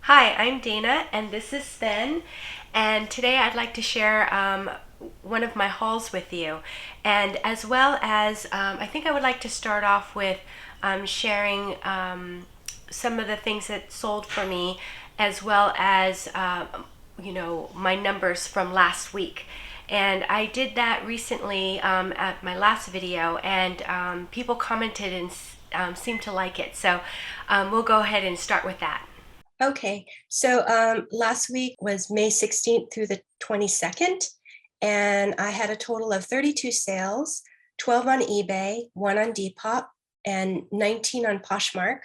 Hi, I'm Dana, and this is Sven. And today I'd like to share one of my hauls with you. And as well as, I think I would like to start off with sharing some of the things that sold for me, as well as, my numbers from last week. And I did that recently at my last video, and people commented and seemed to like it. So we'll go ahead and start with that. Okay, so last week was May 16th through the 22nd, and I had a total of 32 sales, 12 on eBay, one on Depop, and 19 on Poshmark.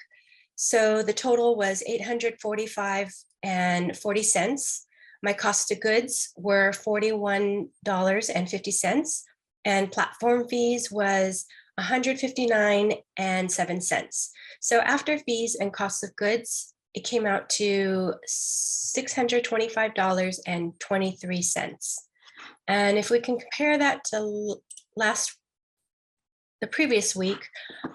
So the total was 845 and 40 cents. My cost of goods were $41.50, and platform fees was 159 and 7 cents. So after fees and cost of goods, it came out to $625.23. And if we can compare that to the previous week,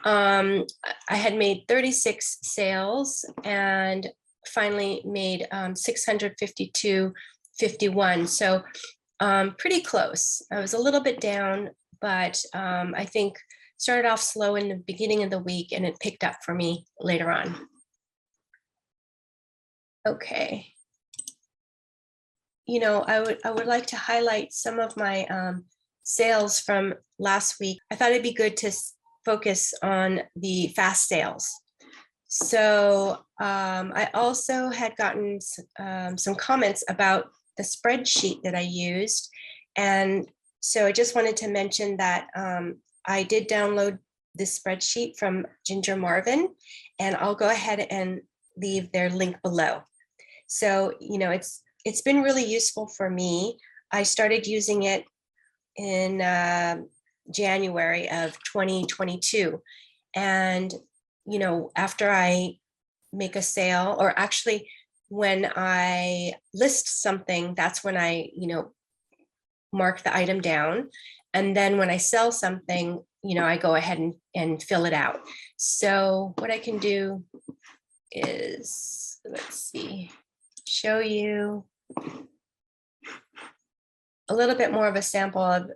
I had made 36 sales and finally made 652.51. So pretty close. I was a little bit down, but I think started off slow in the beginning of the week and it picked up for me later on. Okay. I would like to highlight some of my sales from last week. I thought it'd be good to focus on the fast sales. So I also had gotten some comments about the spreadsheet that I used. And so I just wanted to mention that I did download this spreadsheet from Ginger Marvin, and I'll go ahead and leave their link below. So, it's been really useful for me. I started using it in January of 2022. And, after I make a sale, or actually when I list something, that's when I, mark the item down. And then when I sell something, I go ahead and fill it out. So what I can do is, let's see, show you a little bit more of a sample of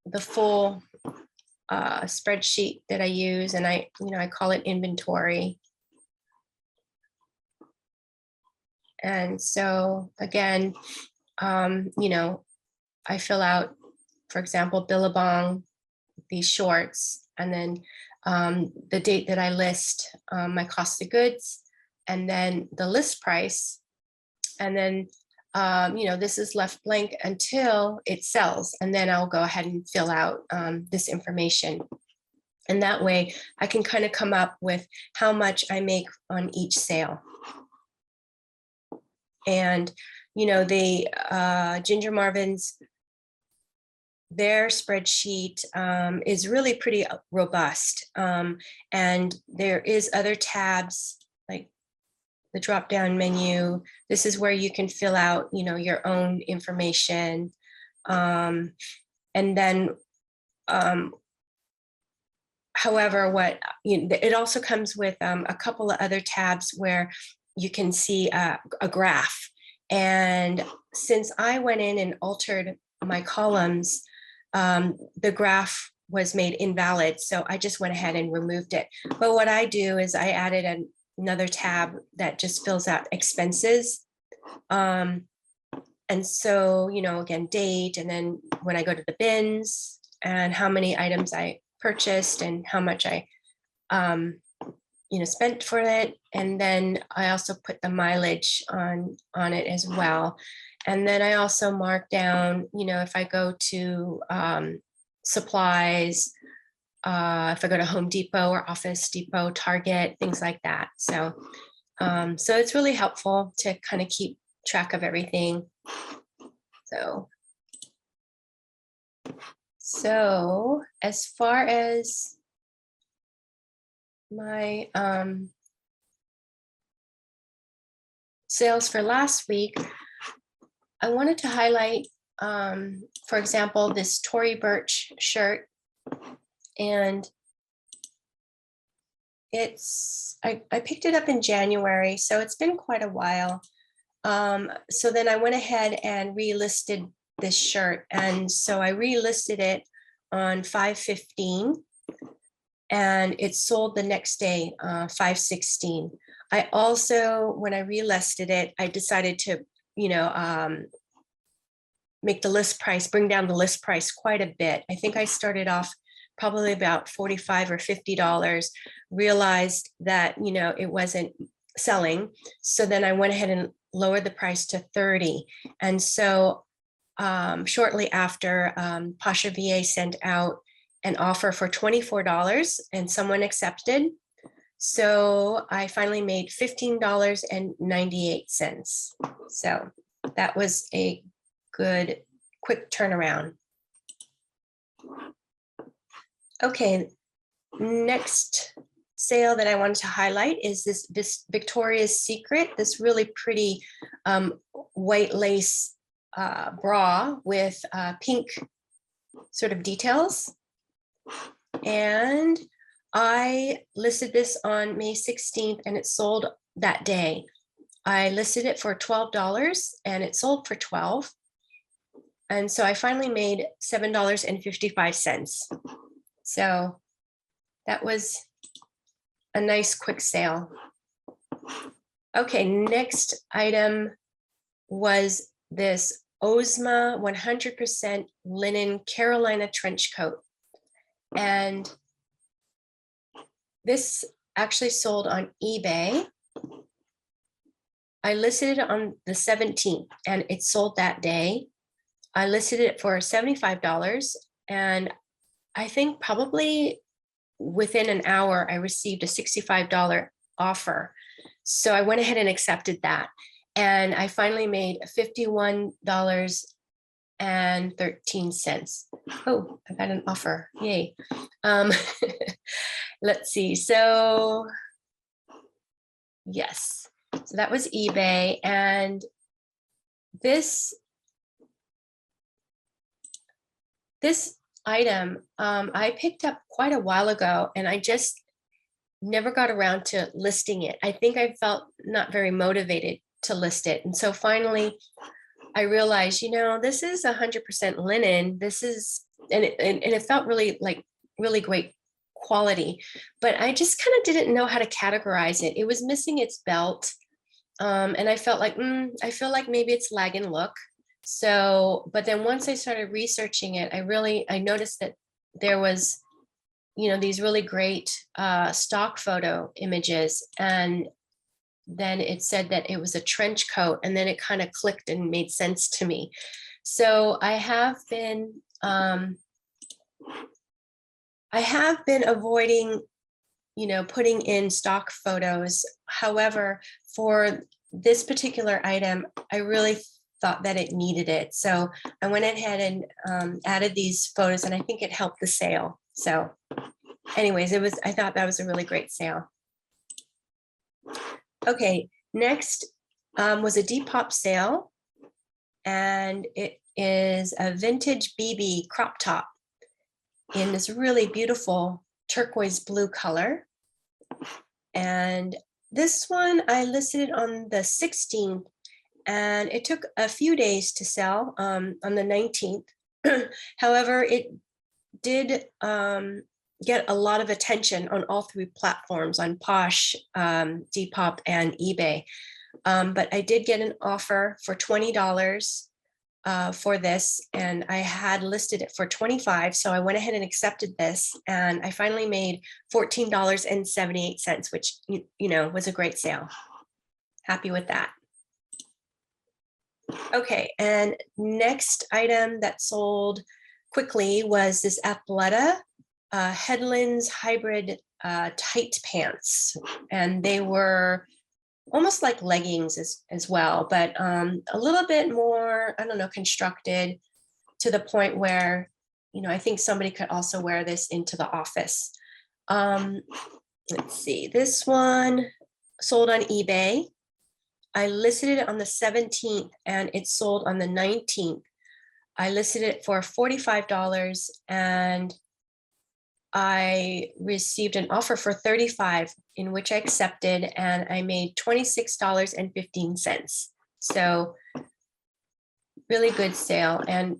the full spreadsheet that I use, and I call it inventory. And so again, I fill out, for example, Billabong, these shorts, and then the date that I list, my cost of goods, and then the list price. And then, this is left blank until it sells. And then I'll go ahead and fill out this information. And that way I can kind of come up with how much I make on each sale. And, the Ginger Marvin's, their spreadsheet is really pretty robust. And there is other tabs like the drop down menu. This is where you can fill out, your own information. And then, however, it also comes with a couple of other tabs where you can see a graph. And since I went in and altered my columns, the graph was made invalid. So I just went ahead and removed it. But what I do is I added another tab that just fills out expenses. And so, again, date, and then when I go to the bins and how many items I purchased and how much I, spent for it. And then I also put the mileage on it as well. And then I also mark down, if I go to supplies, if I go to Home Depot or Office Depot, Target, things like that. So it's really helpful to kind of keep track of everything. So as far as my sales for last week, I wanted to highlight, for example, this Tory Burch shirt. And I picked it up in January, so it's been quite a while. So then I went ahead and relisted this shirt. And so I relisted it on 5/15 and it sold the next day, 5/16. I also, when I relisted it, I decided to, make the list price, bring down the list price quite a bit. I think I started off probably about $45 or $50, realized that, it wasn't selling. So then I went ahead and lowered the price to 30. And so shortly after, Pasha VA sent out an offer for $24 and someone accepted. So I finally made $15.98. So that was a good quick turnaround. Okay, next sale that I wanted to highlight is this Victoria's Secret, this really pretty white lace bra with pink sort of details. And I listed this on May 16th and it sold that day. I listed it for $12 and it sold for $12. And so I finally made $7.55. So that was a nice quick sale. Okay, next item was this Ozma 100% linen Carolina trench coat. And this actually sold on eBay. I listed it on the 17th and it sold that day. I listed it for $75 and I think probably within an hour, I received a $65 offer. So I went ahead and accepted that. And I finally made $51.13. Oh, I got an offer. Yay. Let's see. So yes, so that was eBay. And this item I picked up quite a while ago and I just never got around to listing it. I think I felt not very motivated to list it. And so finally I realized, this is 100% linen. This is, and it felt really great quality, but I just kind of didn't know how to categorize it. It was missing its belt. And I felt like, I feel like maybe it's lag and look. So, but then once I started researching it, I noticed that there was, these really great stock photo images. And then it said that it was a trench coat, and then it kind of clicked and made sense to me. So I have been avoiding, putting in stock photos. However, for this particular item, I really thought that it needed it. So I went ahead and added these photos, and I think it helped the sale. So anyways, I thought that was a really great sale. Okay, next was a Depop sale, and it is a vintage BB crop top in this really beautiful turquoise blue color. And this one I listed on the 16th, and it took a few days to sell on the 19th. However, it did get a lot of attention on all three platforms, on Posh, Depop, and eBay. But I did get an offer for $20 for this, and I had listed it for $25. So I went ahead and accepted this, and I finally made $14.78, which, was a great sale. Happy with that. Okay, and next item that sold quickly was this Athleta Headlands hybrid tight pants, and they were almost like leggings as well, but a little bit more, I don't know, constructed to the point where, I think somebody could also wear this into the office. Let's see, this one sold on eBay. I listed it on the 17th and it sold on the 19th. I listed it for $45 and I received an offer for 35, in which I accepted, and I made $26.15. So really good sale. And,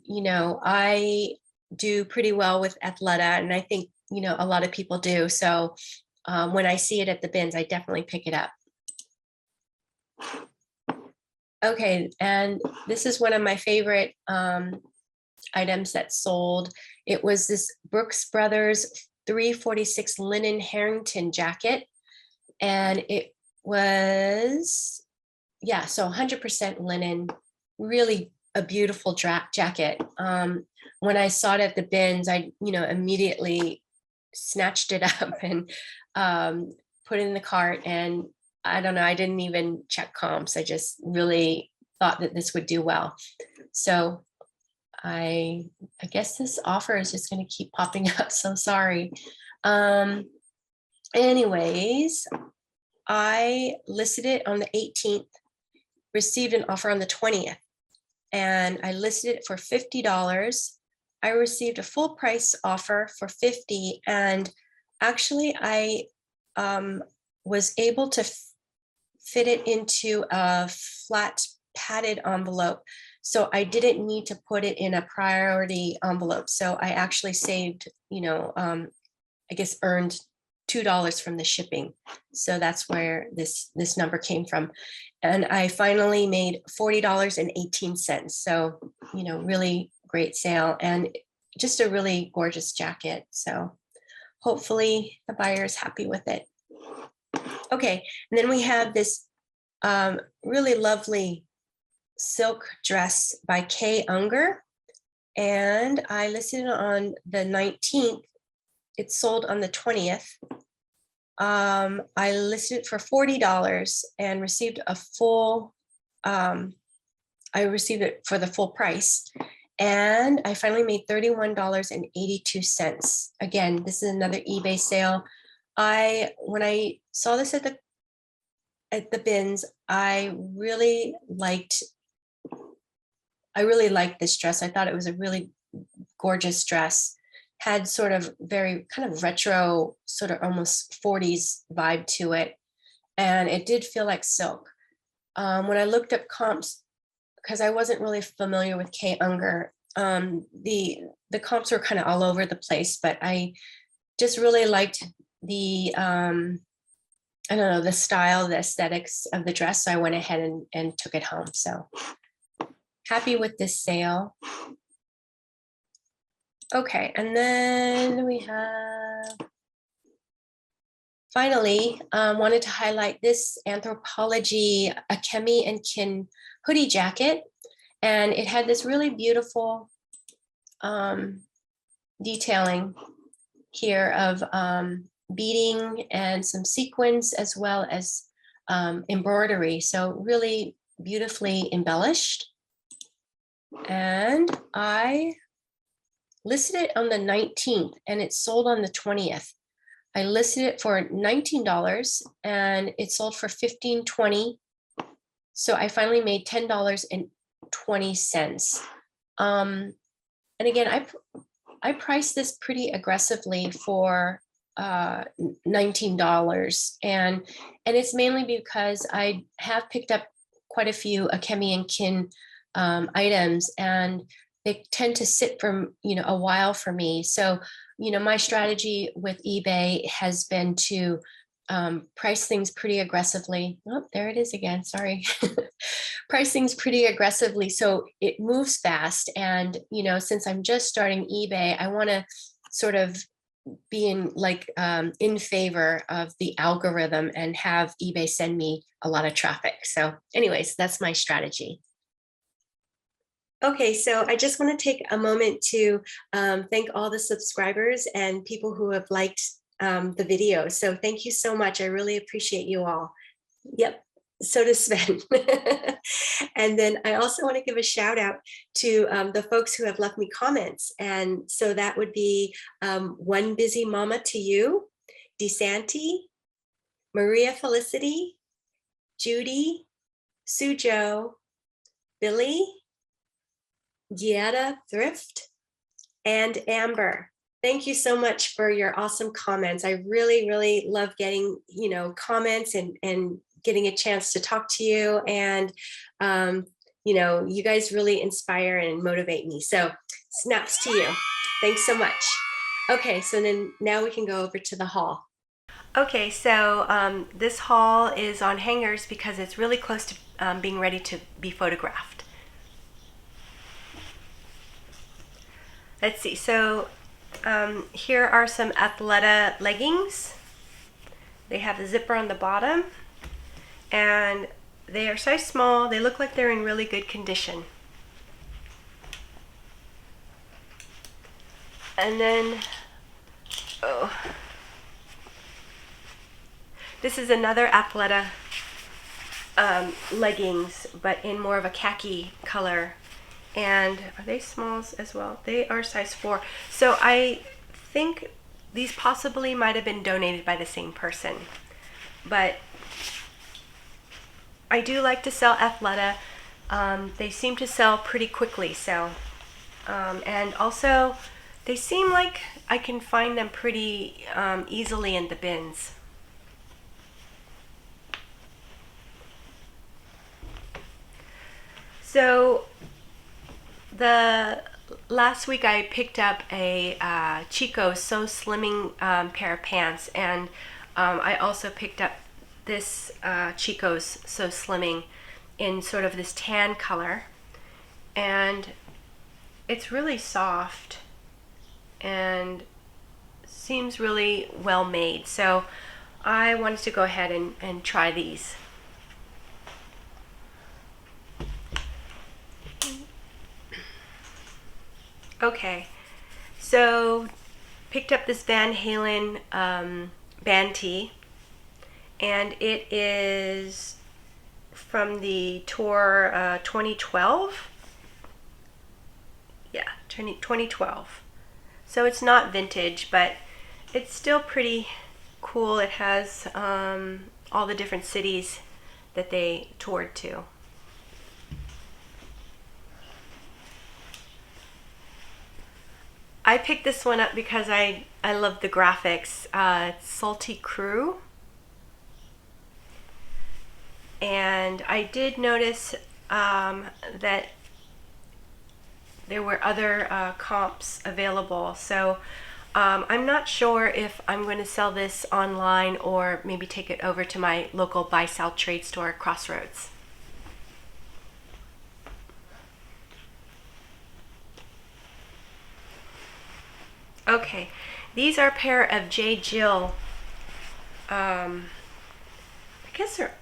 I do pretty well with Athleta, and I think, a lot of people do. So when I see it at the bins, I definitely pick it up. Okay, and this is one of my favorite items that sold. It was this Brooks Brothers 346 linen Harrington jacket, and it was, yeah, so 100% linen, really a beautiful jacket. When I saw it at the bins, I immediately snatched it up and put it in the cart, and I don't know, I didn't even check comps. I just really thought that this would do well. So I guess this offer is just going to keep popping up. So sorry. Anyways, I listed it on the 18th, received an offer on the 20th, and I listed it for $50. I received a full price offer for $50, and actually I was able to fit it into a flat padded envelope. So I didn't need to put it in a priority envelope. So I actually saved, I guess earned $2 from the shipping. So that's where this number came from. And I finally made $40.18. So, really great sale and just a really gorgeous jacket. So hopefully the buyer is happy with it. Okay, and then we have this really lovely silk dress by Kay Unger, and I listed it on the 19th. It sold on the 20th. I listed it for $40 and received a full, I received it for the full price, and I finally made $31.82. Again, this is another eBay sale. When I saw this at the bins, I really liked this dress. I thought it was a really gorgeous dress. Had sort of very kind of retro, sort of almost 40s vibe to it. And it did feel like silk. When I looked up comps, because I wasn't really familiar with Kay Unger, the comps were kind of all over the place, but I just really liked the, I don't know, the style, the aesthetics of the dress. So I went ahead and took it home. So happy with this sale. Okay, and then we have, finally, wanted to highlight this Anthropology Akemi and Kin hoodie jacket. And it had this really beautiful detailing here of beading and some sequins, as well as embroidery. So really beautifully embellished. And I listed it on the 19th and it sold on the 20th. I listed it for $19 and it sold for $15.20. So I finally made $10.20. And again, I priced this pretty aggressively for $19, and it's mainly because I have picked up quite a few Akemi and Kin items, and they tend to sit for a while for me. So my strategy with eBay has been to price things pretty aggressively. Oh, there it is again. Sorry. Price things pretty aggressively so it moves fast. And since I'm just starting eBay, I want to sort of be in favor of the algorithm and have eBay send me a lot of traffic. So anyways, that's my strategy. Okay, so I just want to take a moment to thank all the subscribers and people who have liked the video. So thank you so much. I really appreciate you all. Yep, so does Sven. And then I also want to give a shout out to the folks who have left me comments. And so that would be One Busy Mama to You, DeSanti, Maria Felicity, Judy, Sujo, Billy, Gietta Thrift, and Amber. Thank you so much for your awesome comments. I really, really love getting, comments and getting a chance to talk to you. And, you guys really inspire and motivate me. So snaps to you. Thanks so much. Okay, so then now we can go over to the haul. Okay, so this haul is on hangers because it's really close to being ready to be photographed. Let's see, so here are some Athleta leggings. They have a zipper on the bottom and they are size small. They look like they're in really good condition. And then, this is another Athleta leggings, but in more of a khaki color. And are they smalls as well? They are size 4. So I think these possibly might have been donated by the same person. But I do like to sell Athleta. They seem to sell pretty quickly. So, and also they seem like I can find them pretty easily in the bins. So the last week I picked up a Chico's So Slimming pair of pants, and I also picked up this Chico's So Slimming in sort of this tan color, and it's really soft and seems really well made. So I wanted to go ahead and try these. Okay, so picked up this Van Halen band tee, and it is from the tour 2012. Yeah, 2012. So it's not vintage, but it's still pretty cool. It has all the different cities that they toured to. I picked this one up because I love the graphics. It's Salty Crew. And I did notice that there were other comps available. So I'm not sure if I'm going to sell this online or maybe take it over to my local buy-sell trade store, Crossroads. Okay, these are a pair of J. Jill, I guess they're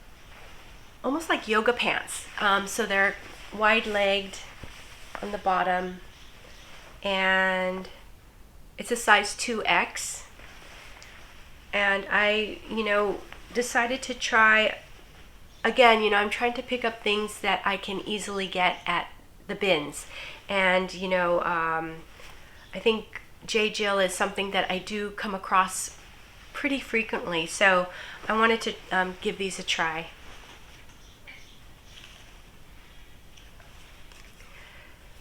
almost like yoga pants. So they're wide-legged on the bottom, and it's a size 2X. And I, decided to try, again, I'm trying to pick up things that I can easily get at the bins. And, I think J. Jill is something that I do come across pretty frequently, so I wanted to give these a try.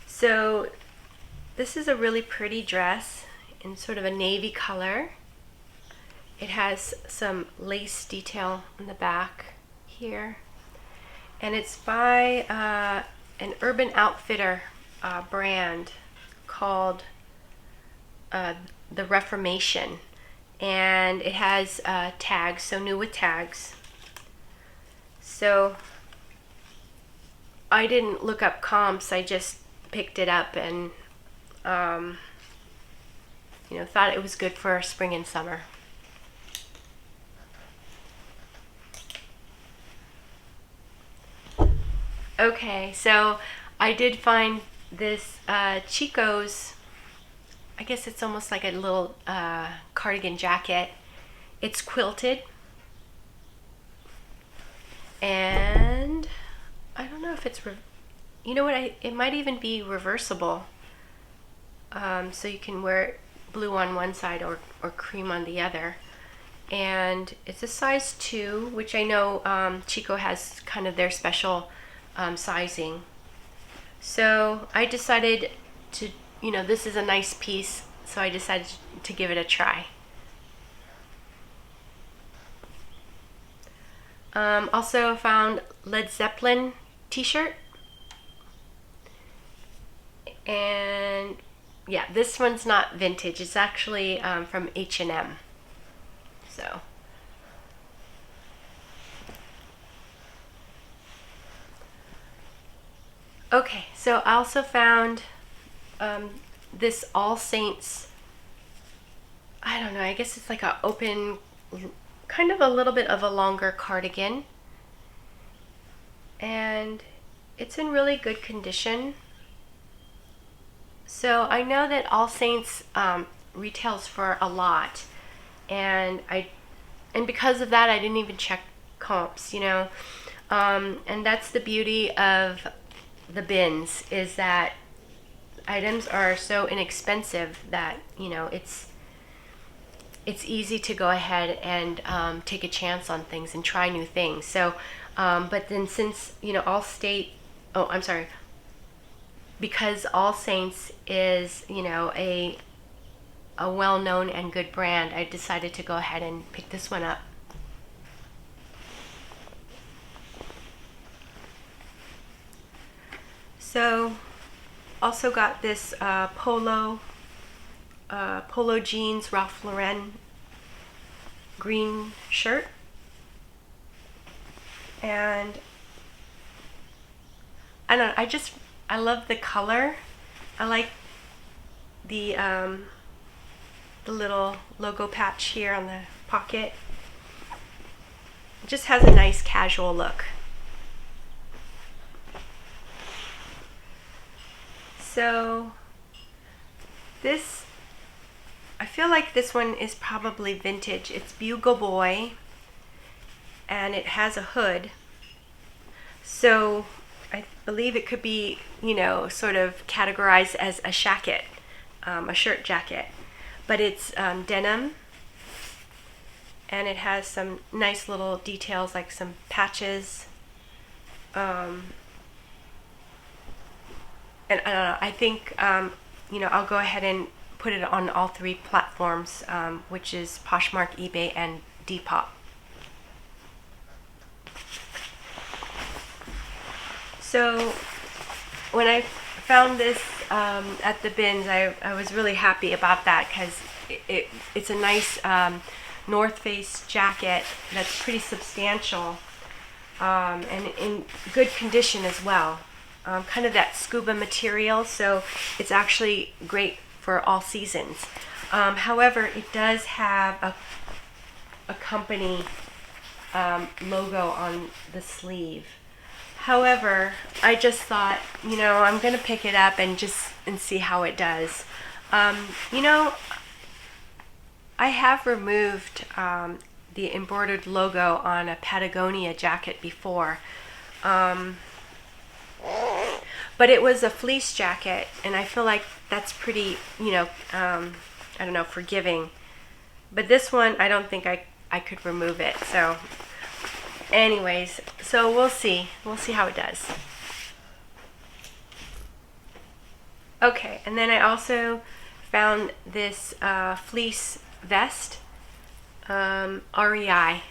So this is a really pretty dress in sort of a navy color. It has some lace detail on the back here, and it's by an Urban Outfitter brand called the Reformation, and it has tags, so new with tags. So I didn't look up comps, I just picked it up and thought it was good for spring and summer. Okay, so I did find this Chico's, I guess it's almost like a little cardigan jacket. It's quilted, and I don't know if it's, it might even be reversible. So you can wear it blue on one side or cream on the other. And it's a size 2, which I know Chico has kind of their special sizing. So I decided to, this is a nice piece, so I decided to give it a try. Also found Led Zeppelin t-shirt, and yeah, this one's not vintage. It's actually from H&M. So okay, so I also found this All Saints, I don't know, I guess it's like a open, kind of a little bit of a longer cardigan, and it's in really good condition. So I know that All Saints retails for a lot, and because of that I didn't even check comps, and that's the beauty of the bins, is that items are so inexpensive that it's easy to go ahead and take a chance on things and try new things. So but then since because All Saints is a well-known and good brand, I decided to go ahead and pick this one up. So also got this polo jeans Ralph Lauren green shirt, and I don't know, I love the color. I like the little logo patch here on the pocket. It just has a nice casual look. So I feel like this one is probably vintage. It's Bugle Boy, and it has a hood. So I believe it could be, sort of categorized as a shacket, a shirt jacket. But it's denim, and it has some nice little details like some patches. And I don't know, I think, I'll go ahead and put it on all three platforms, which is Poshmark, eBay, and Depop. So when I found this at the bins, I was really happy about that, because it's a nice North Face jacket that's pretty substantial, and in good condition as well. Kind of that scuba material, so it's actually great for all seasons. However, it does have a company logo on the sleeve. However, I just thought, I'm gonna pick it up and see how it does. I have removed the embroidered logo on a Patagonia jacket before. But it was a fleece jacket, and I feel like that's pretty, I don't know, forgiving. But this one, I don't think I could remove it. So anyways, so we'll see how it does. Okay, and then I also found this fleece vest, REI.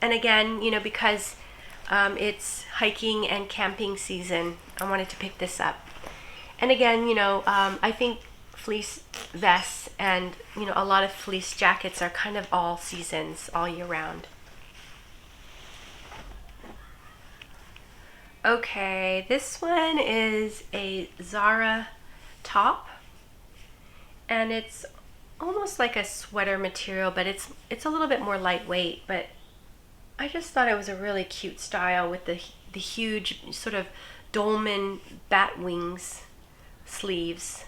And again, because it's hiking and camping season, I wanted to pick this up. And again, I think fleece vests and a lot of fleece jackets are kind of all seasons, all year round. Okay, this one is a Zara top, and it's almost like a sweater material, but it's a little bit more lightweight. But I just thought it was a really cute style with the huge sort of dolman bat wings sleeves,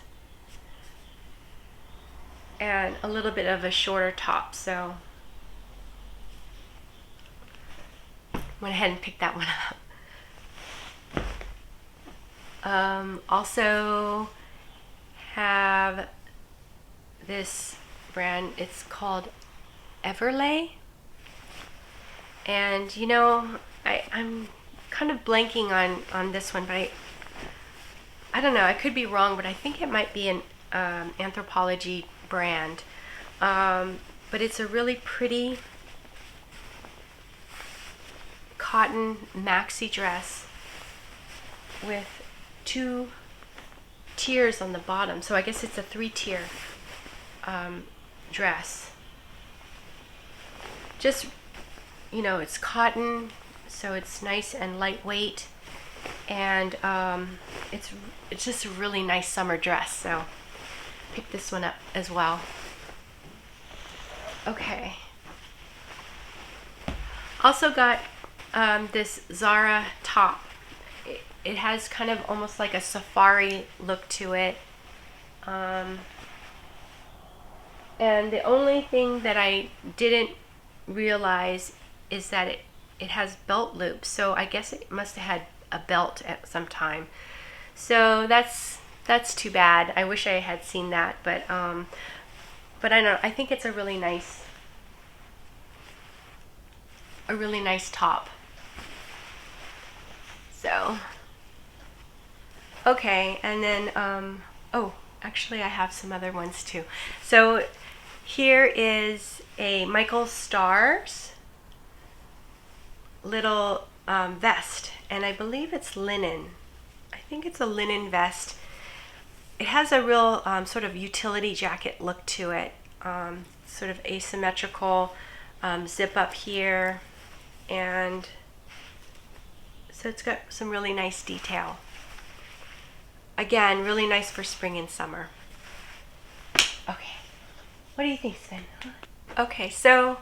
and a little bit of a shorter top. So went ahead and picked that one up. Also have this brand, it's called Everlay. And I'm kind of blanking on this one, but I don't know, I could be wrong, but I think it might be an Anthropologie brand. But it's a really pretty cotton maxi dress with 2 tiers on the bottom. So I guess it's a 3-tier dress. Just, you know, it's cotton, so it's nice and lightweight, and it's just a really nice summer dress. So pick this one up as well. Okay. Also got this Zara top. It has kind of almost like a safari look to it. And the only thing that I didn't realize is that it has belt loops. So I guess it must have had a belt at some time. So that's too bad. I wish I had seen that, but I don't know. I think it's a really nice top. So, okay, and then, oh, actually I have some other ones too. So here is a Michael Stars little vest, and I believe it's linen. I think it's a linen vest. It has a real sort of utility jacket look to it, sort of asymmetrical zip up here, and so it's got some really nice detail. Again, really nice for spring and summer. Okay, what do you think, Sven? Okay, so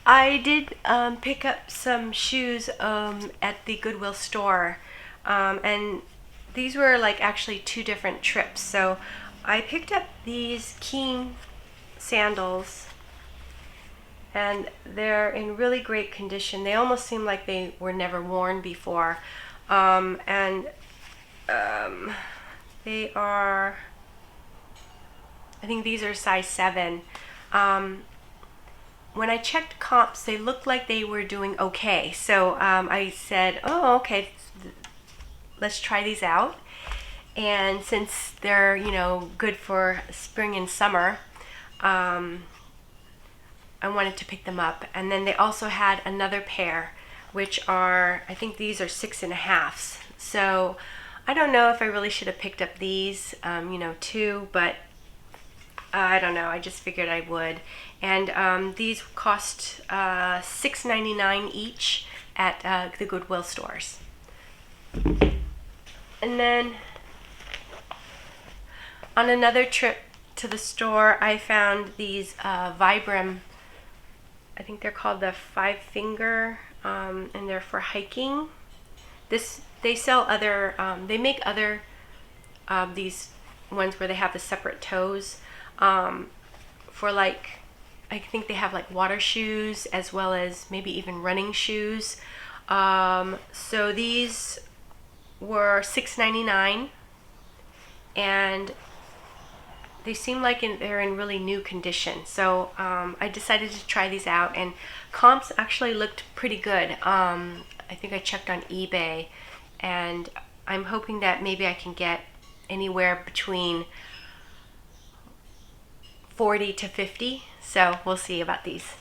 I did pick up some shoes at the Goodwill store, and these were like actually 2 different trips. So I picked up these Keen sandals, and they're in really great condition. They almost seem like they were never worn before. They are, I think these are size 7. When I checked comps, they looked like they were doing okay. So I said, oh, okay, let's try these out. And since they're, you know, good for spring and summer, I wanted to pick them up. And then they also had another pair, which are, I think these are 6.5s. So I don't know if I really should have picked up these, you know, too, but I don't know. I just figured I would. And these cost $6.99 each at the Goodwill stores. And then on another trip to the store, I found these Vibram. I think they're called the 5-finger, and they're for hiking. They sell other, they make other these ones where they have the separate toes for, like, I think they have like water shoes as well as maybe even running shoes. So these were $6.99, and they seem like they're in really new condition. So I decided to try these out, and comps actually looked pretty good. I think I checked on eBay, and I'm hoping that maybe I can get anywhere between 40 to 50. So we'll see about these.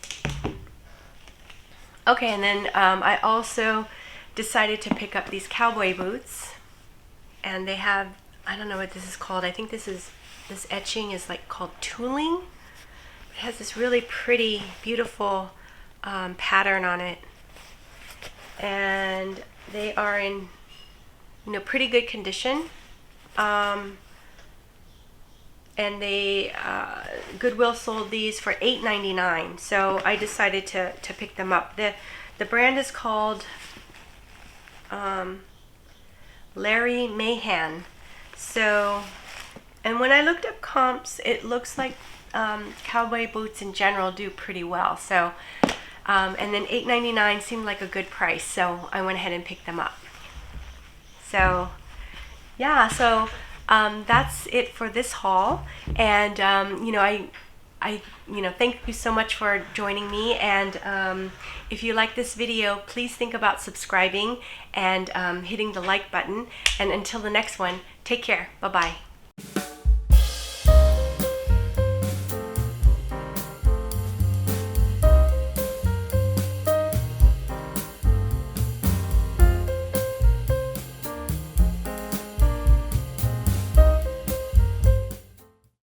Okay, and then I also decided to pick up these cowboy boots, and they have, I don't know what this is called. I think this etching is like called tooling. It has this really pretty, beautiful pattern on it, and they are in, you know, pretty good condition. And they Goodwill sold these for $8.99, so I decided to pick them up. The brand is called Larry Mahan. So, and when I looked up comps, it looks like cowboy boots in general do pretty well. So, and then $8.99 seemed like a good price, so I went ahead and picked them up. So, yeah, so that's it for this haul. And you know, I thank you so much for joining me. And if you like this video, please think about subscribing and hitting the like button. And until the next one, take care. Bye-bye.